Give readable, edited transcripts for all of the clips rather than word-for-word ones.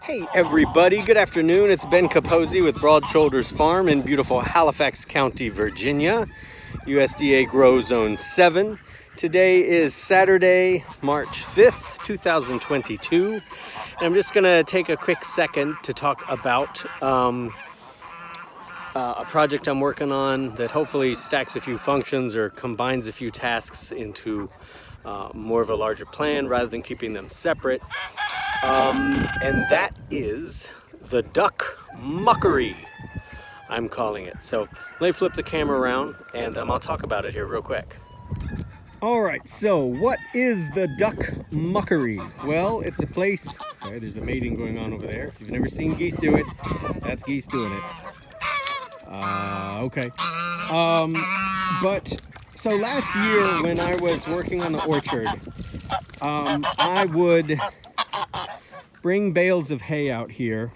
Hey everybody, good afternoon. It's Ben Capozzi with Broad Shoulders Farm in beautiful Halifax County, Virginia, USDA Grow Zone 7. Today is Saturday, March 5th, 2022. And I'm just gonna take a quick second to talk about a project I'm working on that hopefully stacks a few functions or combines a few tasks into more of a larger plan rather than keeping them separate. And that is the Duck Muckery, I'm calling it. So let me flip the camera around and I'll talk about it here real quick. All right, so what is the Duck Muckery? Well, it's a place, sorry, there's a mating going on over there. If you've never seen geese do it, that's geese doing it. Okay. But so last year when I was working on the orchard, I would bring bales of hay out here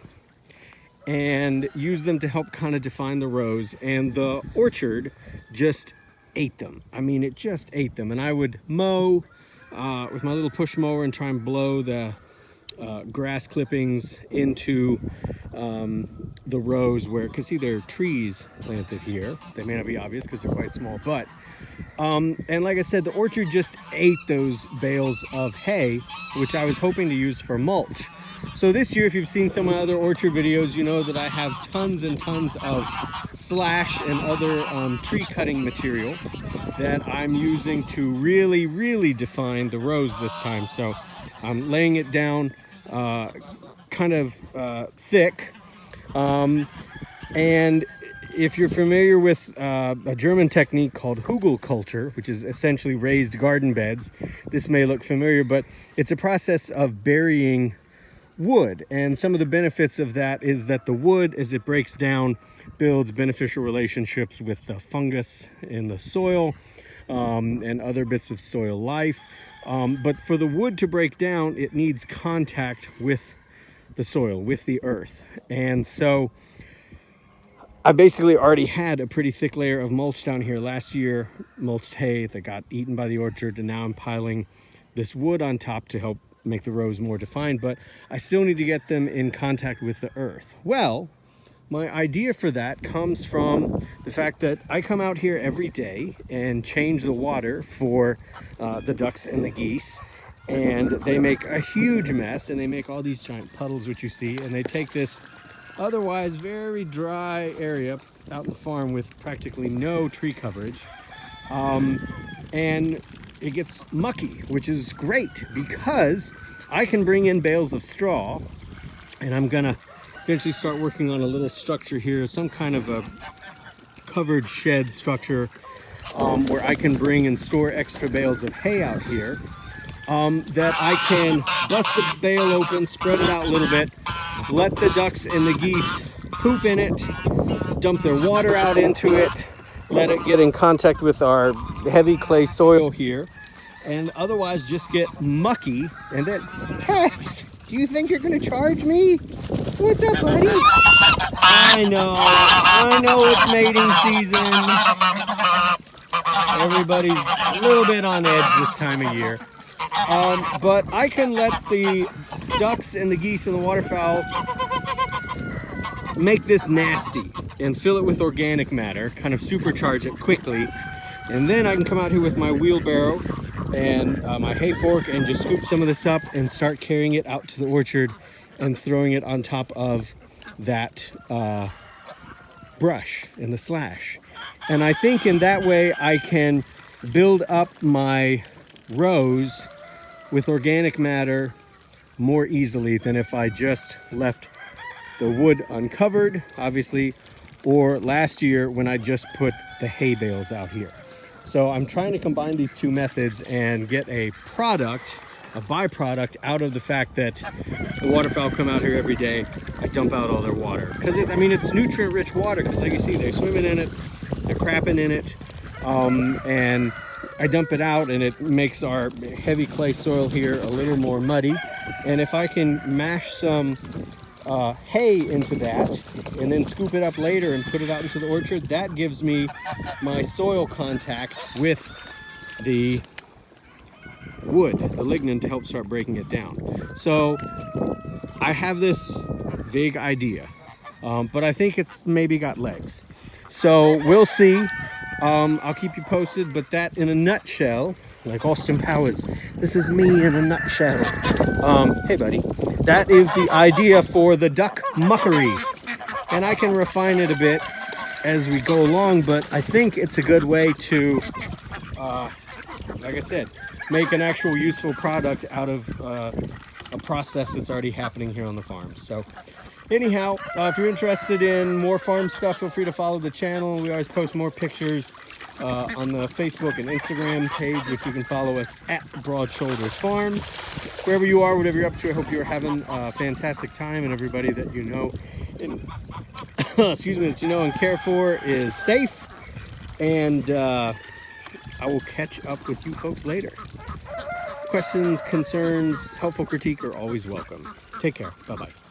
and use them to help kind of define the rows, and the orchard just ate them. I mean, it just ate them. And I would mow with my little push mower and try and blow the grass clippings into the rows where, because see, there are trees planted here. They may not be obvious because they're quite small, but and like I said, the orchard just ate those bales of hay, which I was hoping to use for mulch. So this year, if you've seen some of my other orchard videos, you know that I have tons and tons of slash and other tree cutting material that I'm using to really define the rows this time. So I'm laying it down kind of thick. And if you're familiar with a German technique called Hugelkultur, which is essentially raised garden beds, this may look familiar, but it's a process of burying wood. And some of the benefits of that is that the wood, as it breaks down, builds beneficial relationships with the fungus in the soil and other bits of soil life. But for the wood to break down, it needs contact with the soil, with the earth. And so I basically already had a pretty thick layer of mulch down here last year, mulched hay that got eaten by the orchard, and now I'm piling this wood on top to help make the rows more defined, but I still need to get them in contact with the earth. Well, my idea for that comes from the fact that I come out here every day and change the water for the ducks and the geese, and they make a huge mess, and they make all these giant puddles, which you see, and they take this otherwise very dry area out in the farm with practically no tree coverage, and it gets mucky, which is great because I can bring in bales of straw, and I'm gonna eventually start working on a little structure here, some kind of a covered shed structure where I can bring and store extra bales of hay out here that I can bust the bale open, spread it out a little bit, let the ducks and the geese poop in it, dump their water out into it, let it get in contact with our heavy clay soil here, and otherwise just get mucky. And then, Tex, do you think you're gonna charge me? What's up, buddy? I know it's mating season. Everybody's a little bit on edge this time of year. But I can let the ducks and the geese and the waterfowl make this nasty and fill it with organic matter, kind of supercharge it quickly, and then I can come out here with my wheelbarrow and my hay fork and just scoop some of this up and start carrying it out to the orchard and throwing it on top of that brush and the slash. And I think in that way I can build up my rows with organic matter more easily than if I just left the wood uncovered, obviously, or last year when I just put the hay bales out here. So I'm trying to combine these two methods and get a product, a byproduct out of the fact that the waterfowl come out here every day. I dump out all their water because it's nutrient-rich water, because like you see, they're swimming in it, they're crapping in it, and I dump it out, and it makes our heavy clay soil here a little more muddy. And if I can mash some hay into that and then scoop it up later and put it out into the orchard, that gives me my soil contact with the wood, the lignin, to help start breaking it down. So I have this vague idea, but I think it's maybe got legs. So we'll see. I'll keep you posted, but that in a nutshell, like Austin Powers, this is me in a nutshell. Hey buddy, that is the idea for the Duck Muckery. And I can refine it a bit as we go along, but I think it's a good way to, like I said, make an actual useful product out of a process that's already happening here on the farm. So anyhow, if you're interested in more farm stuff, feel free to follow the channel. We always post more pictures on the Facebook and Instagram page, which you can follow us at Broad Shoulders Farm. Wherever you are, whatever you're up to, I hope you're having a fantastic time, and everybody that you know, excuse me, that you know and care for is safe. And I will catch up with you folks later. Questions, concerns, helpful critique are always welcome. Take care. Bye-bye.